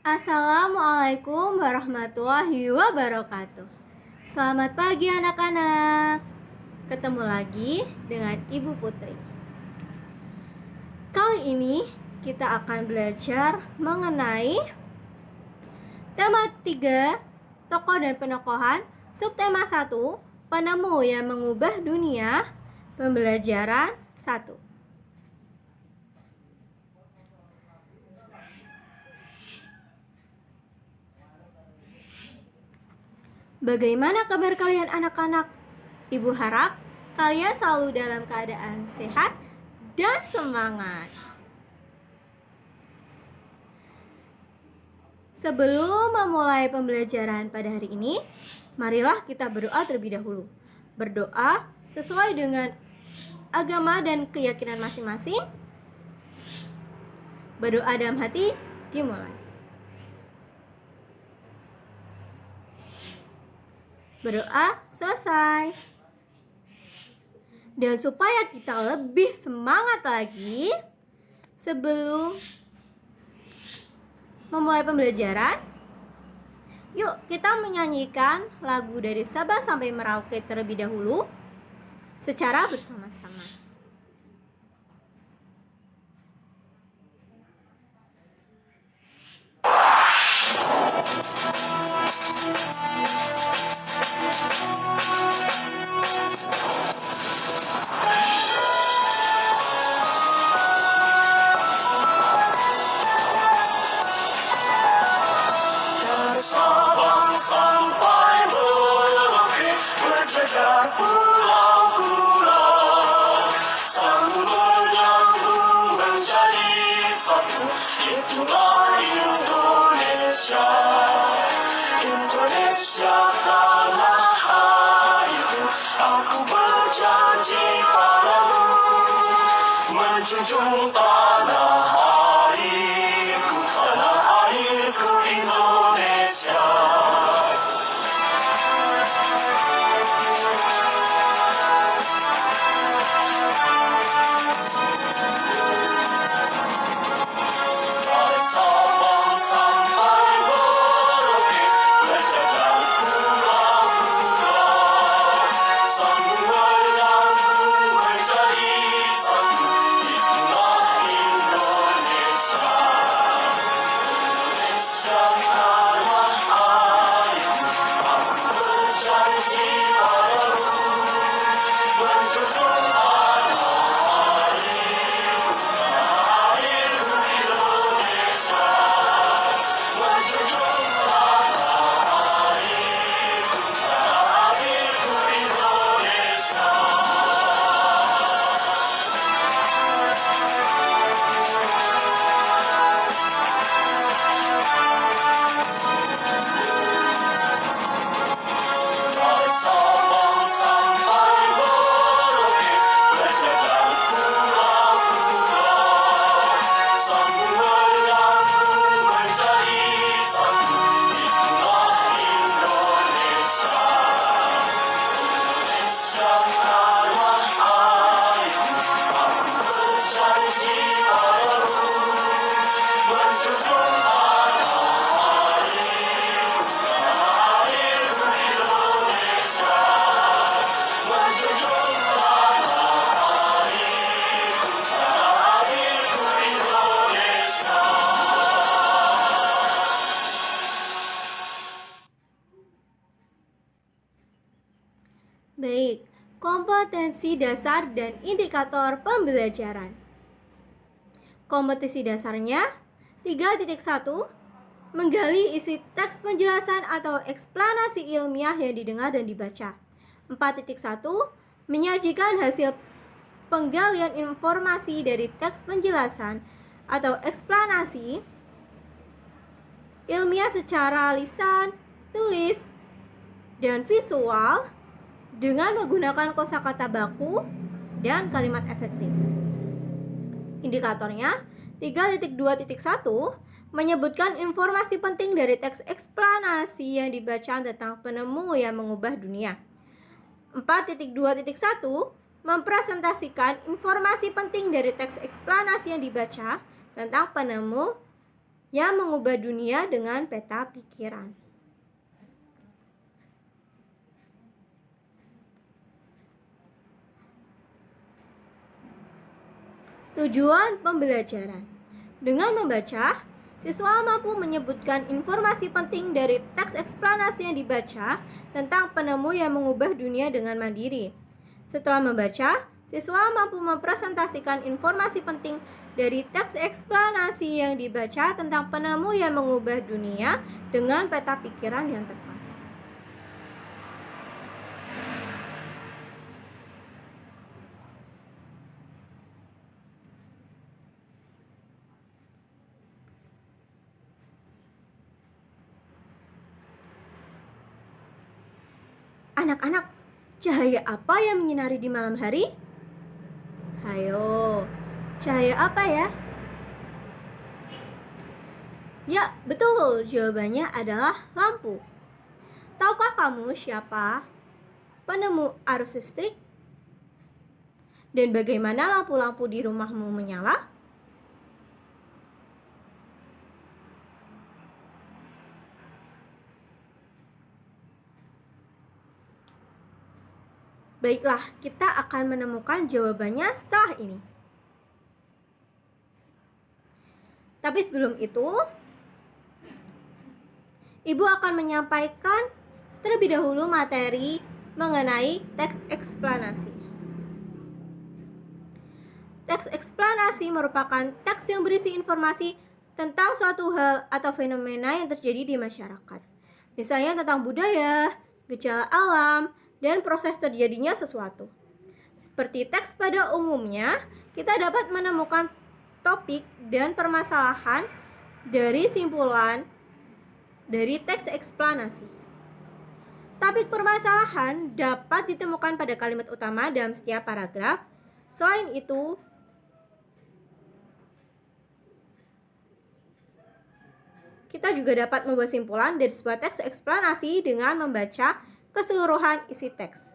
Assalamualaikum warahmatullahi wabarakatuh. Selamat pagi anak-anak. Ketemu lagi dengan Ibu Putri. Kali ini kita akan belajar mengenai tema 3, tokoh dan penokohan, subtema 1, penemu yang mengubah dunia, pembelajaran 1. Bagaimana kabar kalian anak-anak? Ibu harap kalian selalu dalam keadaan sehat dan semangat. Sebelum memulai pembelajaran pada hari ini, marilah kita berdoa terlebih dahulu. Berdoa sesuai dengan agama dan keyakinan masing-masing. Berdoa dalam hati, dimulai. Berdoa selesai. Dan supaya kita lebih semangat lagi, sebelum memulai pembelajaran, yuk kita menyanyikan lagu dari Sabang sampai Merauke terlebih dahulu secara bersama-sama. Pulau-pulau sambung menyambung menjadi satu, itulah Indonesia. Indonesia tanah airku, aku berjanji padamu menjunjung tanah airku Indonesia. Baik, kompetensi dasar dan indikator pembelajaran. Kompetensi dasarnya 3.1, menggali isi teks penjelasan atau eksplanasi ilmiah yang didengar dan dibaca. 4.1, menyajikan hasil penggalian informasi dari teks penjelasan atau eksplanasi ilmiah secara lisan, tulis, dan visual dengan menggunakan kosakata baku dan kalimat efektif. Indikatornya 3.2.1, menyebutkan informasi penting dari teks eksplanasi yang dibaca tentang penemu yang mengubah dunia. 4.2.1, mempresentasikan informasi penting dari teks eksplanasi yang dibaca tentang penemu yang mengubah dunia dengan peta pikiran. Tujuan pembelajaran. Dengan membaca, siswa mampu menyebutkan informasi penting dari teks eksplanasi yang dibaca tentang penemu yang mengubah dunia dengan mandiri. Setelah membaca, siswa mampu mempresentasikan informasi penting dari teks eksplanasi yang dibaca tentang penemu yang mengubah dunia dengan peta pikiran yang tepat. Anak-anak, cahaya apa yang menyinari di malam hari? Hayo, cahaya apa ya? Ya, betul. Jawabannya adalah lampu. Tahukah kamu siapa penemu arus listrik? Dan bagaimana lampu-lampu di rumahmu menyala? Baiklah, kita akan menemukan jawabannya setelah ini. Tapi sebelum itu, Ibu akan menyampaikan terlebih dahulu materi mengenai teks eksplanasi. Teks eksplanasi merupakan teks yang berisi informasi tentang suatu hal atau fenomena yang terjadi di masyarakat. Misalnya tentang budaya, gejala alam, dan proses terjadinya sesuatu. Seperti teks pada umumnya, kita dapat menemukan topik dan permasalahan dari simpulan dari teks eksplanasi. Topik permasalahan dapat ditemukan pada kalimat utama dalam setiap paragraf. Selain itu, kita juga dapat membuat simpulan dari sebuah teks eksplanasi dengan membaca keseluruhan isi teks.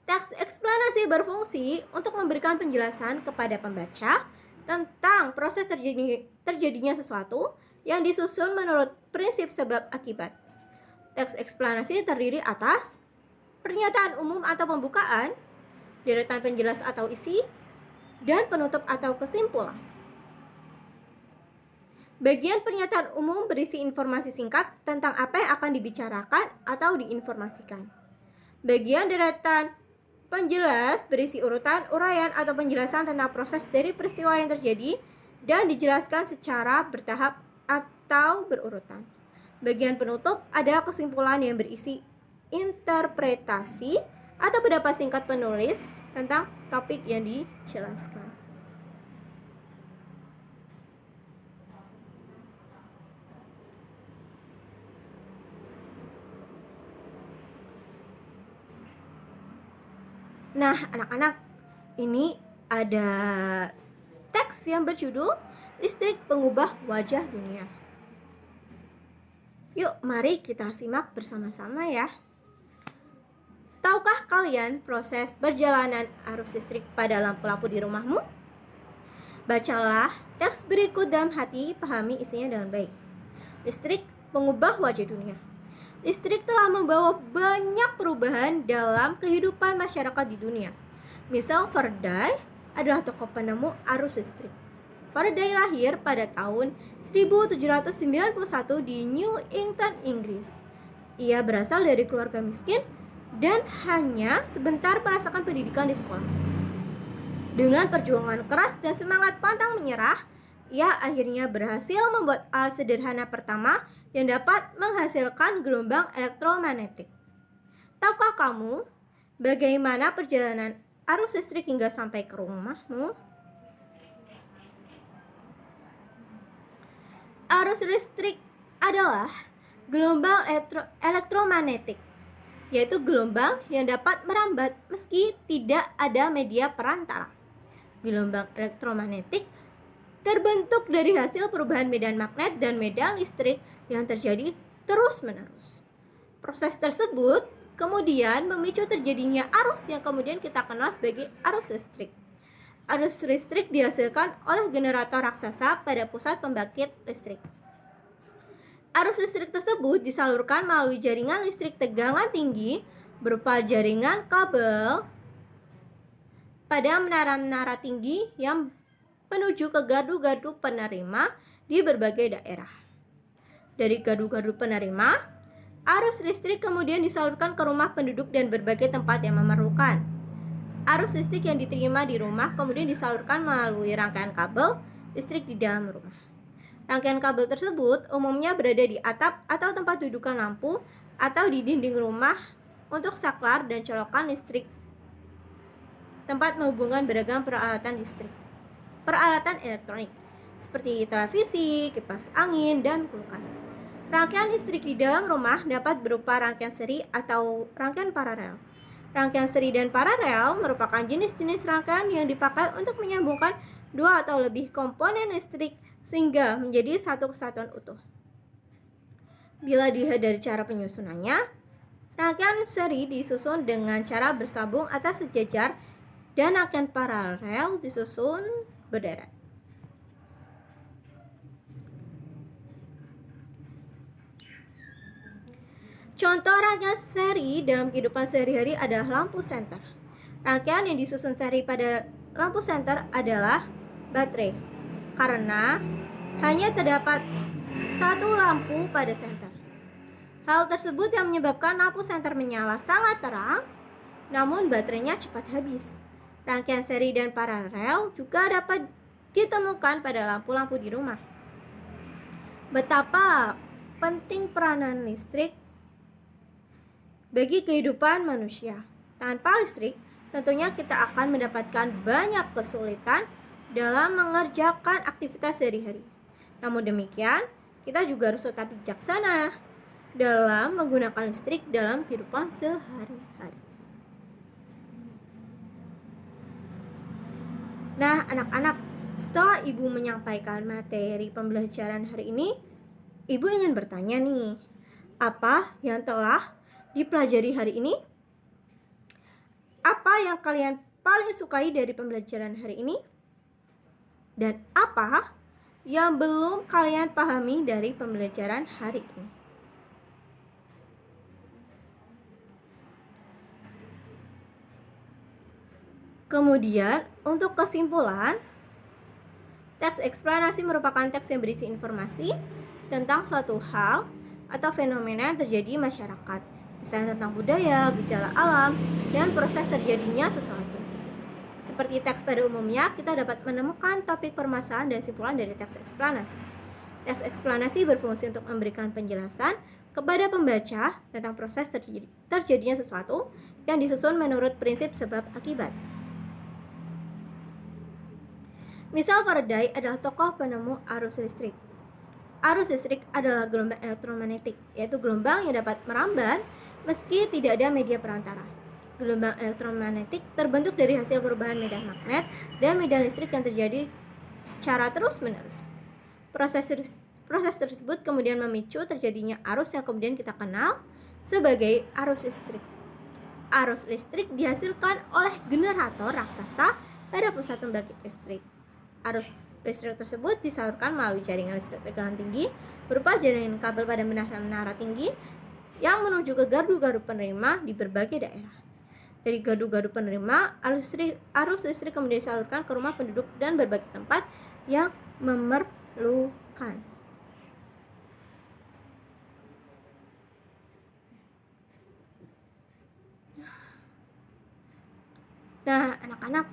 Teks eksplanasi berfungsi untuk memberikan penjelasan kepada pembaca tentang proses terjadinya sesuatu yang disusun menurut prinsip sebab akibat. Teks eksplanasi terdiri atas pernyataan umum atau pembukaan, deretan penjelas atau isi, dan penutup atau kesimpulan. Bagian pernyataan umum berisi informasi singkat tentang apa yang akan dibicarakan atau diinformasikan. Bagian deretan penjelas berisi urutan, uraian, atau penjelasan tentang proses dari peristiwa yang terjadi dan dijelaskan secara bertahap atau berurutan. Bagian penutup adalah kesimpulan yang berisi interpretasi atau pendapat singkat penulis tentang topik yang dijelaskan. Nah, anak-anak, ini ada teks yang berjudul Listrik Pengubah Wajah Dunia. Yuk, mari kita simak bersama-sama ya. Tahukah kalian proses perjalanan arus listrik pada lampu-lampu di rumahmu? Bacalah teks berikut dalam hati, pahami isinya dengan baik. Listrik pengubah wajah dunia. Listrik telah membawa banyak perubahan dalam kehidupan masyarakat di dunia. Misal Faraday adalah tokoh penemu arus listrik. Faraday lahir pada tahun 1791 di New England, Inggris. Ia berasal dari keluarga miskin dan hanya sebentar merasakan pendidikan di sekolah. Dengan perjuangan keras dan semangat pantang menyerah, ia akhirnya berhasil membuat alat sederhana pertama yang dapat menghasilkan gelombang elektromagnetik. Tahukah kamu bagaimana perjalanan arus listrik hingga sampai ke rumahmu? Arus listrik adalah gelombang elektromagnetik, yaitu gelombang yang dapat merambat meski tidak ada media perantara. Gelombang elektromagnetik terbentuk dari hasil perubahan medan magnet dan medan listrik yang terjadi terus-menerus. Proses tersebut kemudian memicu terjadinya arus yang kemudian kita kenal sebagai arus listrik. Arus listrik dihasilkan oleh generator raksasa pada pusat pembangkit listrik. Arus listrik tersebut disalurkan melalui jaringan listrik tegangan tinggi berupa jaringan kabel pada menara-menara tinggi yang menuju ke gardu-gardu penerima di berbagai daerah. Dari gardu-gardu penerima, arus listrik kemudian disalurkan ke rumah penduduk dan berbagai tempat yang memerlukan. Arus listrik yang diterima di rumah kemudian disalurkan melalui rangkaian kabel listrik di dalam rumah. Rangkaian kabel tersebut umumnya berada di atap atau tempat dudukan lampu atau di dinding rumah untuk saklar dan colokan listrik, tempat menghubungkan beragam peralatan listrik. Peralatan elektronik seperti televisi, kipas angin, dan kulkas. Rangkaian listrik di dalam rumah dapat berupa rangkaian seri atau rangkaian paralel. Rangkaian seri dan paralel merupakan jenis-jenis rangkaian yang dipakai untuk menyambungkan dua atau lebih komponen listrik sehingga menjadi satu kesatuan utuh. Bila dilihat dari cara penyusunannya, rangkaian seri disusun dengan cara bersambung atau sejajar dan rangkaian paralel disusun berderet. Contoh rangkaian seri dalam kehidupan sehari-hari adalah lampu senter. Rangkaian yang disusun seri pada lampu senter adalah baterai, karena hanya terdapat satu lampu pada senter. Hal tersebut yang menyebabkan lampu senter menyala sangat terang, namun baterainya cepat habis. Rangkaian seri dan paralel juga dapat ditemukan pada lampu-lampu di rumah. Betapa penting peranan listrik bagi kehidupan manusia. Tanpa listrik, tentunya kita akan mendapatkan banyak kesulitan dalam mengerjakan aktivitas sehari-hari. Namun demikian, kita juga harus tetap bijaksana dalam menggunakan listrik dalam kehidupan sehari-hari. Nah, anak-anak, setelah Ibu menyampaikan materi pembelajaran hari ini, Ibu ingin bertanya nih, apa yang telah dipelajari hari ini? Apa yang kalian paling sukai dari pembelajaran hari ini? Dan apa yang belum kalian pahami dari pembelajaran hari ini? Kemudian, untuk kesimpulan, teks eksplanasi merupakan teks yang berisi informasi tentang suatu hal atau fenomena yang terjadi di masyarakat, misalnya tentang budaya, gejala alam, dan proses terjadinya sesuatu. Seperti teks pada umumnya, kita dapat menemukan topik permasalahan dan simpulan dari teks eksplanasi. Teks eksplanasi berfungsi untuk memberikan penjelasan kepada pembaca tentang proses terjadinya sesuatu yang disusun menurut prinsip sebab akibat. Misal Faraday adalah tokoh penemu arus listrik. Arus listrik adalah gelombang elektromagnetik, yaitu gelombang yang dapat merambat meski tidak ada media perantara. Gelombang elektromagnetik terbentuk dari hasil perubahan medan magnet dan medan listrik yang terjadi secara terus-menerus. Proses tersebut kemudian memicu terjadinya arus yang kemudian kita kenal sebagai arus listrik. Arus listrik dihasilkan oleh generator raksasa pada pusat pembangkit listrik. Arus listrik tersebut disalurkan melalui jaringan listrik tegangan tinggi berupa jaringan kabel pada menara-menara tinggi yang menuju ke gardu-gardu penerima di berbagai daerah. Dari gardu-gardu penerima, arus listrik kemudian disalurkan ke rumah penduduk dan berbagai tempat yang memerlukan. Nah, anak-anak,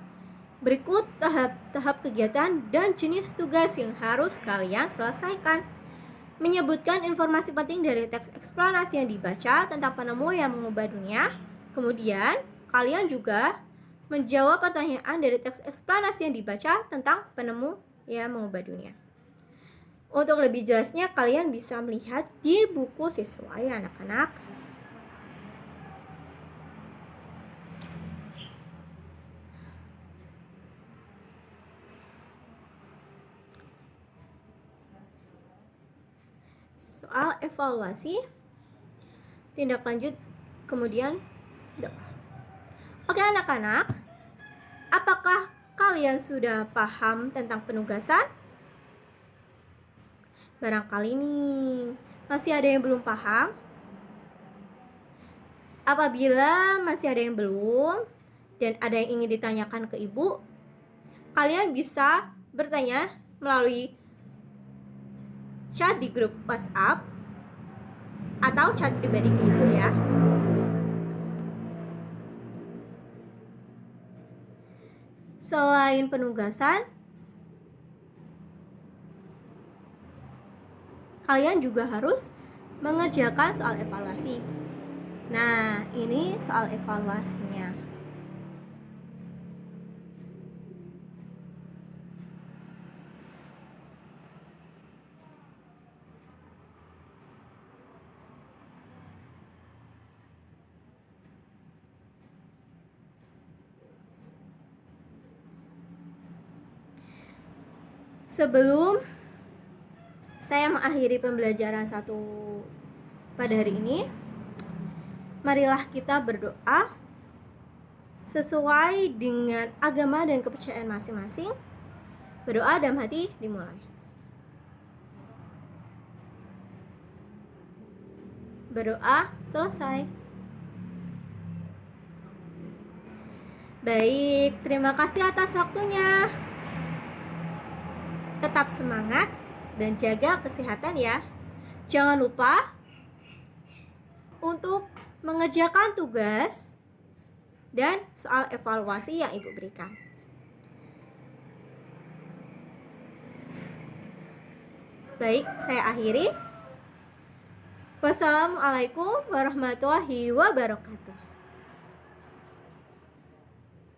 berikut tahap-tahap kegiatan dan jenis tugas yang harus kalian selesaikan. Menyebutkan informasi penting dari teks eksplanasi yang dibaca tentang penemu yang mengubah dunia. Kemudian, kalian juga menjawab pertanyaan dari teks eksplanasi yang dibaca tentang penemu yang mengubah dunia. Untuk lebih jelasnya, kalian bisa melihat di buku siswa ya anak-anak. Soal evaluasi, tindak lanjut, kemudian doa. Oke anak-anak, apakah kalian sudah paham tentang penugasan? Barangkali nih masih ada yang belum paham. Apabila masih ada yang belum dan ada yang ingin ditanyakan ke ibu, kalian bisa bertanya melalui chat di grup WhatsApp atau chat pribadi ke ibu ya. Selain penugasan, kalian juga harus mengerjakan soal evaluasi. Nah, ini soal evaluasinya. Sebelum saya mengakhiri pembelajaran pada hari ini, marilah kita berdoa sesuai dengan agama dan kepercayaan masing-masing. Berdoa dalam hati dimulai. Berdoa selesai. Baik, terima kasih atas waktunya. Tetap semangat dan jaga kesehatan ya. Jangan lupa untuk mengerjakan tugas dan soal evaluasi yang ibu berikan. Baik, saya akhiri. Wassalamualaikum warahmatullahi wabarakatuh.